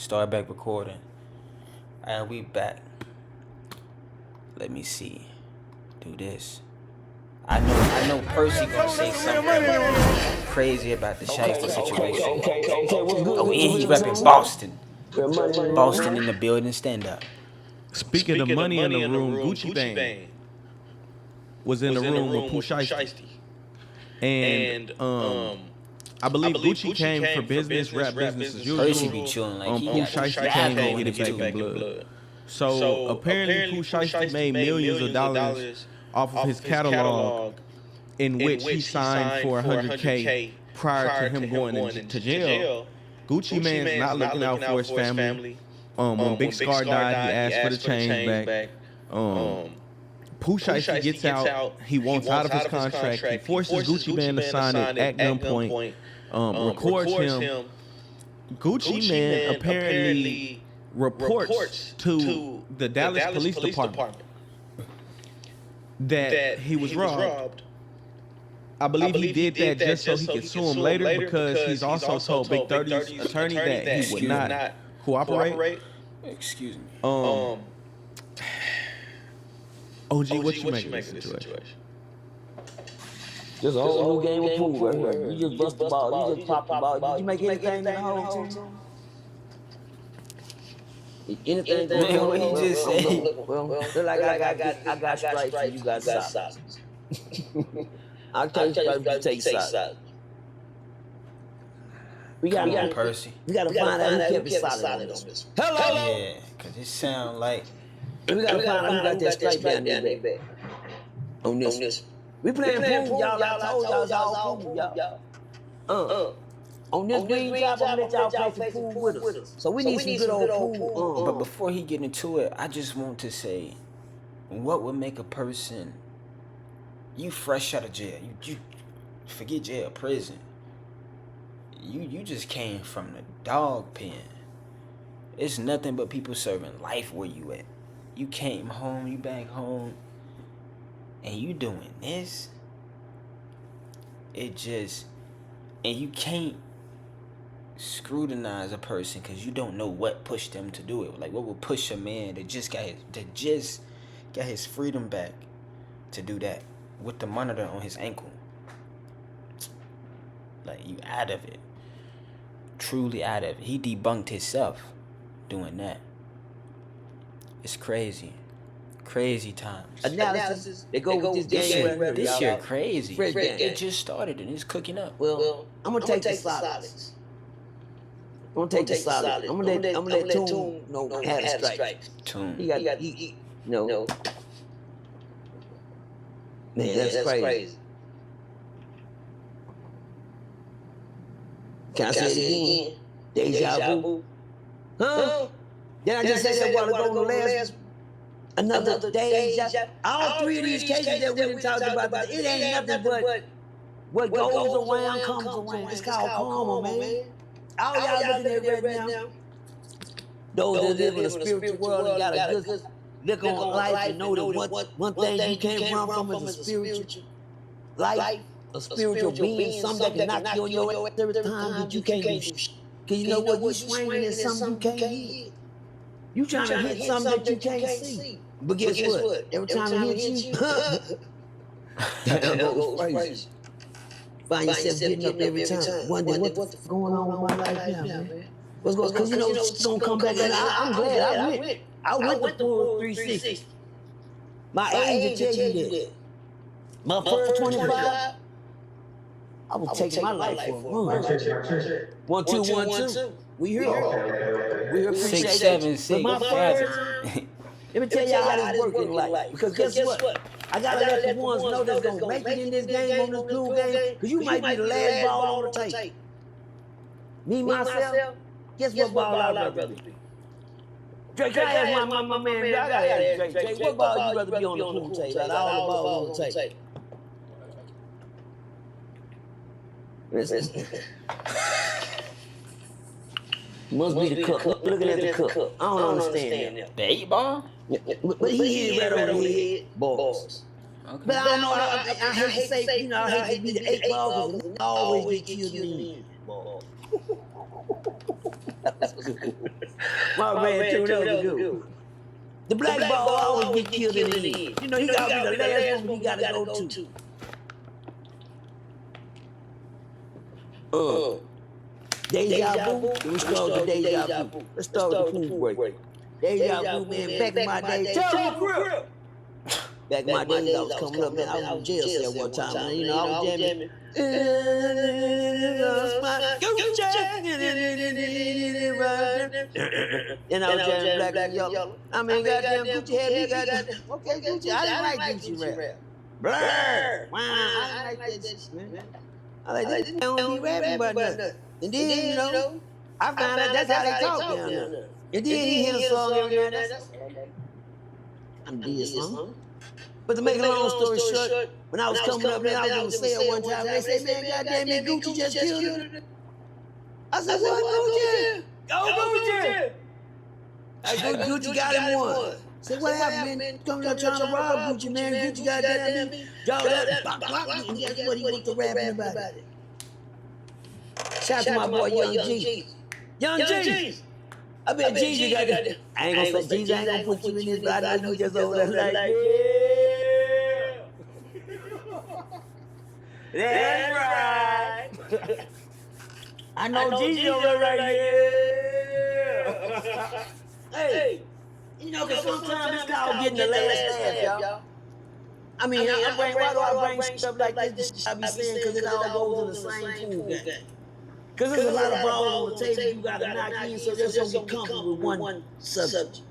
Start back recording. And we back. Let me see. Do this. I know Percy gonna say something crazy about the Shiesty situation. Oh, and he repping Boston. Boston in the building, stand up. Speaking of money in the room, Gucci Bang was in the room with Pooh Shiesty. And I believe Gucci came for business, rap business as usual. Percy be chewing like he Pooh got Shiesty came to get it back in blood. So apparently Pooh Shiesty made millions of dollars off of his catalog, in which he signed for 100K prior to him going into jail. Gucci Mane's not looking out for his family. When Big Scar died, he asked for the chains back. Pooh Shiesty gets out. He wants out of his contract. He forces Gucci Mane to sign it at gunpoint. Records him. Gucci Mane apparently reports to the Dallas Police Department that he was robbed. I believe he did that just so he could sue him later, because he's also told Big 30's attorney that he would not cooperate. Excuse me. OG, what you make of this situation? Just a whole new game of pool right here. You just bust the ball, you just pop the ball. Did you make anything in the whole team? Anything that Man, what he just said? Well, they're like I got stripes and you got socks. I'll tell you stripes, you take socks. We gotta Percy. We gotta find out who kept it solid on this. Hello. Yeah, cause it sound like We gotta find out who got that stripe down there, baby. On this. We playing pool, y'all. I told y'all pool, y'all. On this green job, I'm gonna let y'all play some pool with us. So we need some good old pool. But before he get into it, I just want to say, what would make a person, you fresh out of jail, you forget jail, prison. You just came from the dog pen. It's nothing but people serving life where you at. You came home, you back home, and you doing this. It just, and you can't scrutinize a person because you don't know what pushed them to do it. Like, what would push a man that just got his freedom back to do that with the monitor on his ankle? Like, you out of it. Truly out of it. He debunked himself doing that. It's crazy. Crazy times. Analysis. They go with this game right here. This year crazy. Fresh game. It just started and it's cooking up. Well, I'm gonna take the solids. I'm gonna take the solid. I'm gonna let Toon have the stripes. Tune. He no. Man, that's crazy. Can I say it again? Deja vu. Huh? Then I just said that while ago on the last another deja. All three of these cases that we done talked about, it ain't nothing but what goes around comes around. It's called karma, man. All y'all looking at right now, those that live in the spiritual world and got a good look on life and know that one thing you can't run from is a spiritual life, a spiritual being, something that can knock you on your ass every time that you can't do shit. Cause you know what, you swinging at something you can't hit. You trying to hit something that you can't see. But guess what? Every time it hits you, that goes crazy. Find yourself getting up every time, wondering what's going on with my life now, man. What's going on? Because you know it's going to come back. And I'm glad I went the full 360. My age will tell you that. My first 25, I was taking my life for a run. 1, 2, 1, 2. We here. We appreciate 6, 7, 6. But my first, let me tell y'all how this working like. Because guess what? I gotta let the ones know that's gonna make it in this game, on this blue game, because you might be the last ball on the tape. Me, myself, guess what ball I'd rather be? Drake, I asked my man, I gotta ask Drake, what ball you rather be on the pool tape out of all the balls on the tape? Listen. Must be the cup. Looking at the cup. I don't understand that. The 8 ball? But he hit it right over the head. Balls. Okay. But I don't know. I hate to say, I hate to be the 8 ball because it always be killed me. Balls. was good. My man, too, that was good. The black ball always get killed in the end. You know, he gotta be the last one he gotta go to. Deja vu. We start with deja vu. Let's start with the food break. Deja vu, man. Back in my day, tell crib. Back in my days, I was coming up, man. I was in jail cell one time, man. You know, I was jamming. And I was jamming black and yellow. I mean, goddamn Gucci had me, goddamn. Okay, Gucci. I didn't like Gucci rap. Blur. Wow, I didn't like that shit, man. I like this. They don't be rapping about nothing. And then, you know, I found out that's how they talk down there. And then he hit a song every now and then. I'm did something. But to make a long story short, when I was coming up, man, I was gonna say it one time. They say, man, goddamn it, Gucci just killed it. I said, what, Gucci? Go, Gucci! Gucci got him one. Said, what happened, man? Coming up trying to rob Gucci, man. Gucci goddamn me. Y'all that, and guess what? He went to rapping about it. Shout out to my boy, Young G. Young G! I bet G got that. I ain't gonna say G, I ain't gonna put you in this, but I know you just over there like, yeah. That's right. I know G over there right here. Hey, you know, because sometimes it's called getting the last laugh, y'all. I mean, why do I bring stuff like this? I be saying because it all goes in the same pool game. Because there's a lot of balls on the table you got to knock in, so just don't be comfortable with one subject.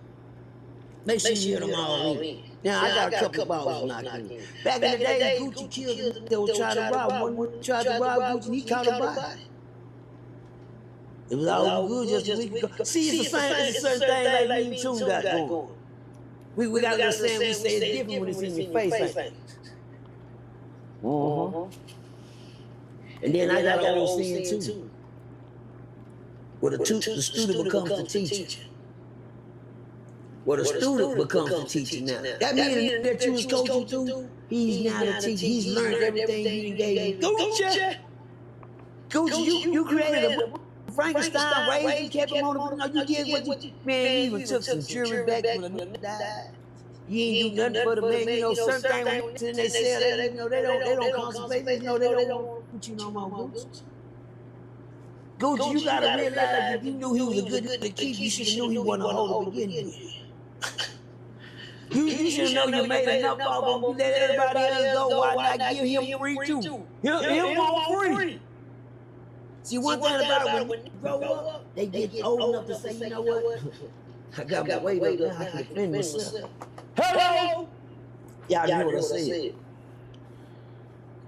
Make sure you hear them all in. Now, I got a couple of balls knocked in. Back in the day, Gucci killed them. They were trying to rob. One tried to rob Gucci, and he caught a body. It was all good just a week ago. See, it's a certain thing like me too got going. We got to understand we say it's different when it's in your face. And then I got an old saying too. Where the student becomes the teacher. Where the student becomes the teacher now. That means that you was coaching too, he's now the teacher. He's learned everything you gave him. Gucci, you created a Frankenstein raised, you kept him on the, you did what you, man, you even took some jury back when a nigga died. You ain't do nothing for the man, you know, certain things when they sell that, you know, they don't concentrate, they know they don't want to put you no more Gucci. Gucci, you gotta realize if you knew he was a good to keep, you should have knew he wasn't a hoe to begin with. You should know you made enough of him. You let everybody else go. Why not give him free too? Him want free. See, one thing about it, when you grow up, they get old enough to say, you know what? I got my weight up now. I can defend myself. Hello? Y'all know what I said.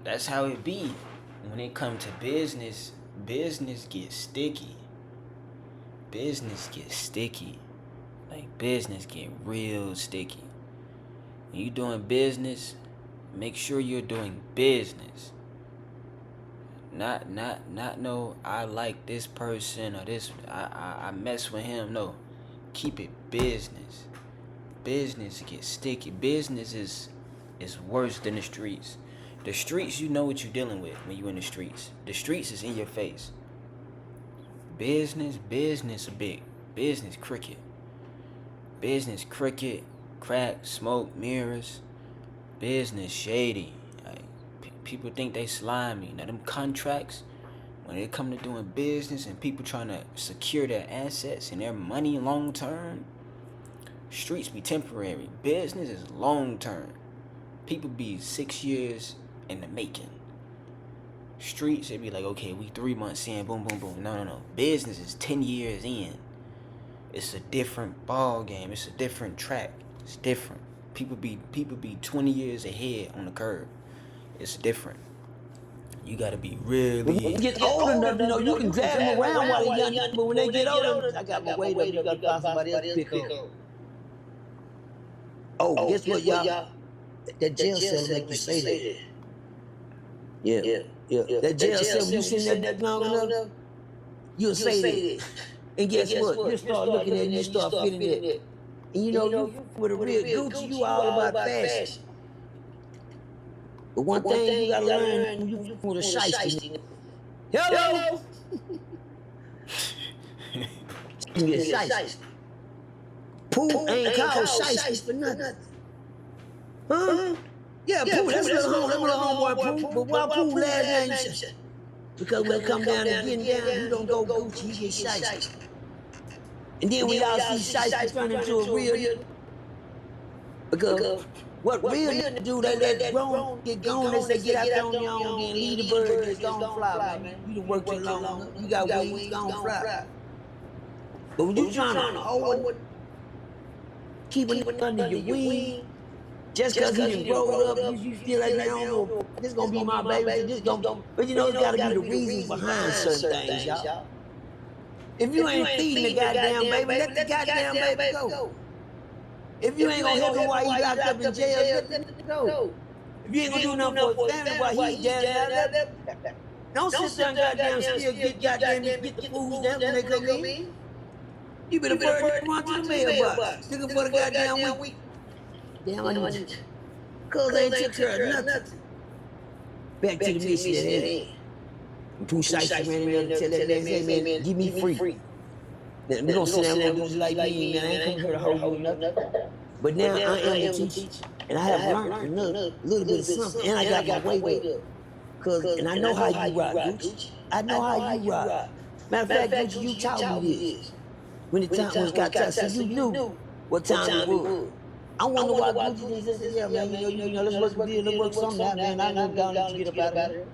That's how it be. When it comes to business, business gets sticky. Business gets sticky. Like, business get real sticky. When you doing business, make sure you're doing business. Not no, I like this person or this, I mess with him. No, keep it business. Business gets sticky. Business is worse than the streets. The streets, you know what you're dealing with when you're in the streets. The streets is in your face. Business big. Business cricket. Business cricket, crack, smoke, mirrors. Business shady. Like, people think they slimy. Now them contracts, when it come to doing business and people trying to secure their assets and their money long term, streets be temporary. Business is long term. People be 6 years in the making. Streets, it be like, okay, we 3 months in, boom, boom, boom. No. Business is 10 years in. It's a different ball game. It's a different track. It's different. People be 20 years ahead on the curve. It's different. You gotta be really. When you get old enough, you know, you can drag them around while they're young, but when they get older, I got my weight up, you gotta find somebody else to pick up. Oh, guess what, y'all? That jail cell make you say that. Yeah. That jail cell, you sitting there long enough, you'll say that. And guess what? You start looking at it and you start feeling it. And you know, you with a real Gucci, you all about fashion. But one thing you gotta learn when you with a shiesty. Hello! You get shiesty. Pooh ain't called shiesty for nothing. Huh? Yeah, Pooh, that's little homeboy Pooh. But why Pooh last name shiesty? Because when it come down to getting down, you don't go Gucci, you get shiesty. And then we all see shiesty turn into a real. Because what real niggas do, they let grown get gone, they say get out there on your own, then leave the bird, just go and fly, man. You done worked too long, you got wings, go and fly. But when you trying to hold, keep it under your wing, just because you done grow up, you feel like, man, I don't know, this gonna be my baby, this gonna, but you know, it's gotta be the reasons behind certain things, y'all. If you ain't feeding the goddamn baby, let the goddamn baby go. If you ain't gonna help him while he locked up in jail, let him go. If you ain't gonna do nothing for his family while he's down, don't sit there and goddamn still get the fools down when they come in. You better bird run to the mailbox, looking for the goddamn week. Damn, I need cause they ain't took care of nothing. Back to the mission at hand. Pooh shiesty ran in there and tell that man, hey man, give me free. We gonna sit down and do this like me, man. I ain't come here to hold you nothing. But now I am the teacher, and I have learned a little bit of something, and I got my weight up. And I know how you rock, Gucci. I know how you rock. Matter of fact, Gucci, you taught me this. When the time was got touched, so you knew what time it was. I wonder why Gucci did this. Yeah, man, you know, let's work a deal, let's work something out, man. I know down to get up out of here.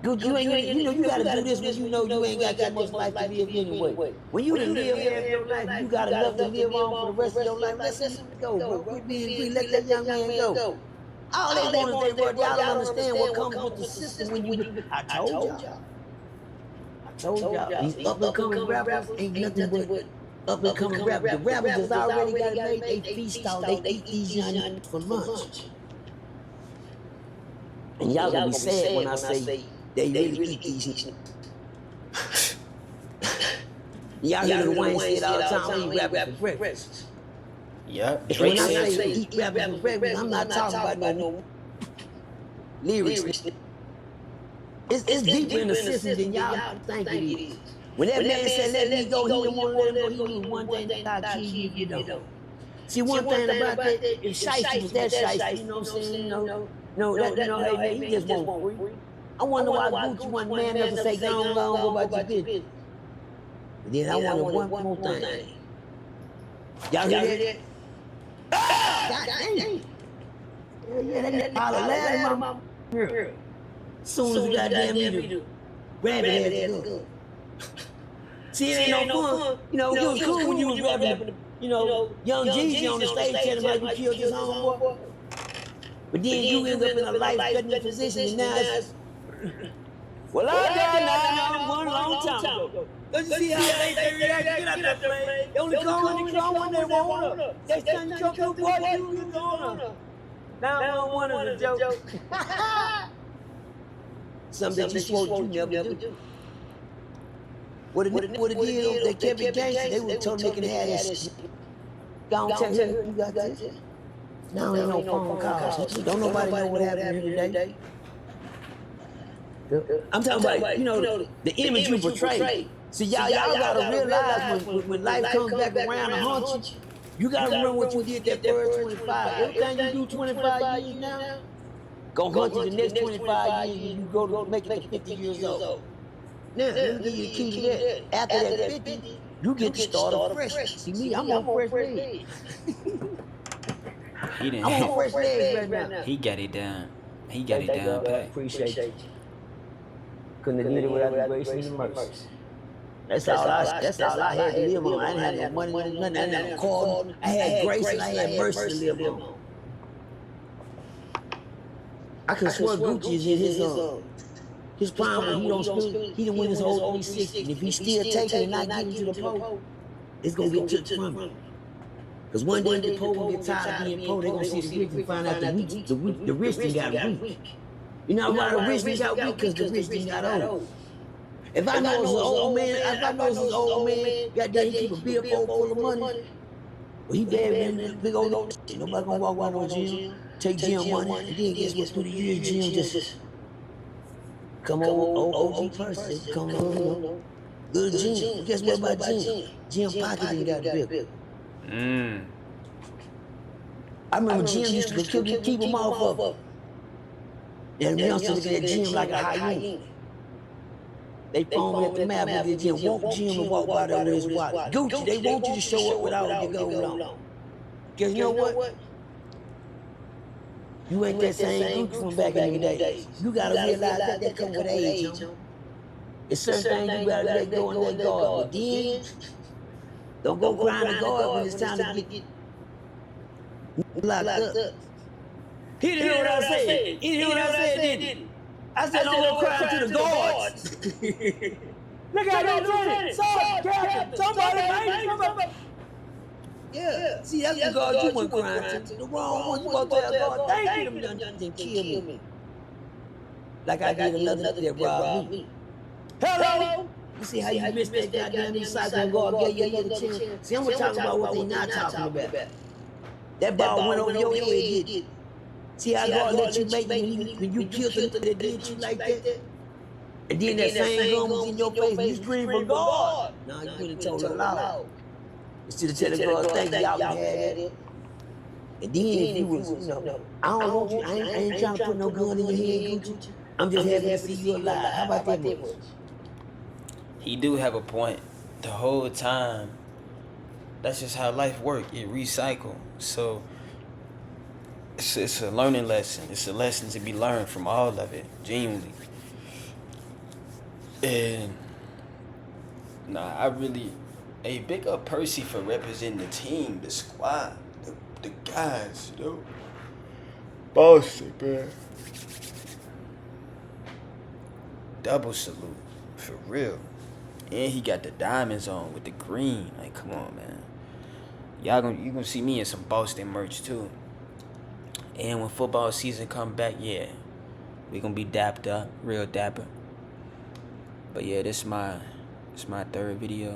Gucci, you know, you gotta do this when you know you ain't got that much life to live anyway. When you done live half your life, you got enough to live on for the rest of your life. Let him go, bro. Quit being free. Let that young man go. All they want is they work. Y'all don't understand what comes with the system when you. I told y'all. These up and coming rappers ain't nothing but up and coming rappers. The rappers that's already got it made, they feast out. They eat these young for lunch. And y'all gonna be sad when I say. They really eat these. Y'all hear the Wayne say it all the time, we eat rappers for breakfast. Yep. When I say eat rappers for breakfast, I'm not talking about no lyrics. It's deeper in the system than y'all think it is. When that man said, let me go, he didn't want to let him go, he knew one thing that I'll kill you if you don't. See, one thing about that, if shiesty was that shiesty, you know what I'm saying? No, hey, he just won't free. I wonder why Gucci wasn't man enough to say, go about your business. Then I wonder one more thing. Y'all hear that? God dang. Yeah, that holler loud in my ear. Soon as we goddamn me to grab it had to go. See, it ain't no fun. You know, it was cool when you was rapping, young Jeezy on the stage telling him how you killed his homeboy. But then you end up in a life-threatening position, and now it's well, I died one long time ago. Don't you see how they react? Get out that plane. They only come when they want to. They send you your boy, you gonna. Now one is a joke. Something that you swore you never do. What it did, they kept it gangster. They were told they can have this. Don't tell him you got this. Now ain't no phone calls. Don't nobody know what happened here today. I'm talking about, the image you portray. See, y'all gotta realize when life comes back around to haunt you, you gotta remember what you did that first 25. Everything you do 25 years now, gonna haunt you the next 25 years when you go to make it to 50 years old. Now, let me give you the key to that. After that 50, you get to start fresh. See me, I'm on fresh legs. I'm on fresh legs right now. He got it down. He got it down, pat. Appreciate you. Couldn't have did it without the grace and the mercy. That's all I had to live on. I didn't have no money, nothing. I didn't have no car. I had grace and I had mercy to live on. I could swear Gucci is in his prime when he don't school. He done win his whole 360. And if he still taking it and not giving to the Pope, it's gonna get took from him. Because one day the Pope will get tired of being Pope, they're gonna see the rich and find out the rich thing got weak. You know why the rich thing got weak? Because the rich thing got old. If I know it's an old man, goddamn, he keep a billfold full of money. Well, he bad in that big old shit. Nobody gonna walk around no gym, take gym money, and then guess what? Through the years, gym just come on, OG Percy, come on. Good Jim. But guess what about Jim? Jim pocket didn't got bigger. I remember Jim used to go keep him off of. And youngsters looking at Jim like a hyena. They foam at the map, look at Jim, walk Jim and walk by there with his wallet. Gucci, they want you to show up without your gold on. Because you know what? You ain't that same Gucci from back in the days. You gotta realize that comes with age, It's certain things you gotta let go and let go of. But then, don't go crying to God when it's time to get locked up. He didn't hear what I said. He didn't hear what I said, did he? I said, don't go crying to the guards. Look at that, Lieutenant, Sergeant, Captain, somebody, man. Yeah. See, that's the guard you weren't crying to. The wrong one, you want to tell God, thank you, them didn't kill me. Like I did another that robbed me. Hello? You see how you missed that goddamn recycle and God gave you another chance? See, I'm gonna talk about what they not talking about. That ball went over your head, did it? See how God let you make when you killed them that did you like that? And then that same gun was in your face and you screamed for God. Nah, you could have told her loud. Instead of telling God, thank you, y'all had it. And then if you was, I don't want you, I ain't trying to put no gun in your head, Gucci. I'm just happy to see you alive. How about that much? He do have a point. The whole time, that's just how life works. It recycle. So it's a learning lesson. It's a lesson to be learned from all of it, genuinely. And I really, big up Percy for representing the team, the squad, the guys, Bossy, man. Double salute, for real. And he got the diamonds on with the green. Like, come on, man. You gonna see me in some Boston merch too. And when football season come back, yeah, we gonna be dapped up, real dapper. But yeah, this my third video.